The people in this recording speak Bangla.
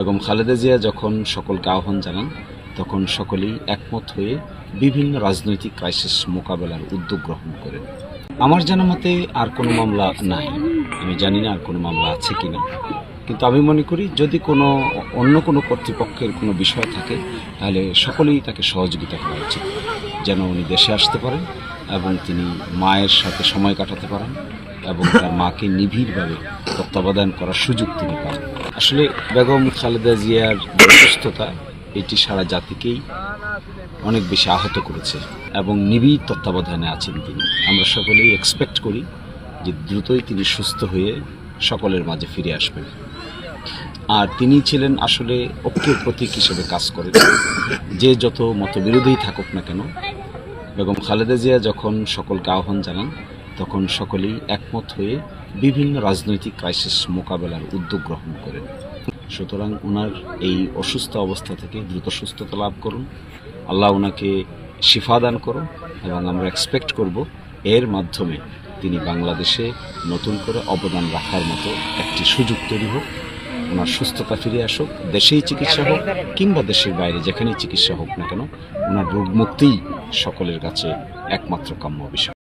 বেগম খালেদা জিয়া যখন সকলকে আহ্বান জানান তখন সকলেই একমত হয়ে বিভিন্ন রাজনৈতিক ক্রাইসিস মোকাবেলার উদ্যোগ গ্রহণ করেন। আমার জানা মতে আর কোনো মামলা নাই, আমি জানি না আর কোনো মামলা আছে কিনা, কিন্তু আমি মনে করি যদি অন্য কোনো কর্তৃপক্ষের কোনো বিষয় থাকে তাহলে সকলেই তাকে সহযোগিতা করা উচিত, যেন উনি দেশে আসতে পারেন এবং তিনি মায়ের সাথে সময় কাটাতে পারেন এবং তার মাকে নিবিড়ভাবে তত্ত্বাবধান করার সুযোগ তিনি পান। আসলে বেগম খালেদা জিয়ার সুস্থতা এটি সারা জাতিকেই অনেক বেশি আহত করেছে এবং নিবিড় তত্ত্বাবধানে আছেন তিনি। আমরা সকলেই এক্সপেক্ট করি যে দ্রুতই তিনি সুস্থ হয়ে সকলের মাঝে ফিরে আসবেন। আর তিনি ছিলেন আসলে ঐক্যের প্রতীক হিসেবে কাজ করেন। যে যত মতবিরোধী থাকুক না কেন, বেগম খালেদা জিয়া যখন সকলকে আহ্বান জানান তখন সকলেই একমত হয়ে বিভিন্ন রাজনৈতিক ক্রাইসিস মোকাবেলার উদ্যোগ গ্রহণ করেন। সুতরাং ওনার এই অসুস্থ অবস্থা থেকে দ্রুত সুস্থতা লাভ করুন, আল্লাহ ওনাকে শিফা দান করুন এবং আমরা এক্সপেক্ট করব এর মাধ্যমে তিনি বাংলাদেশে নতুন করে অবদান রাখার মতো একটি সুযোগ তৈরি হোক, ওনার সুস্থতা ফিরে আসুক, দেশেই চিকিৎসা হোক কিংবা দেশের বাইরে যেখানেই চিকিৎসা হোক না কেন, ওনার রোগ মুক্তিই সকলের কাছে একমাত্র কাম্য বিষয়।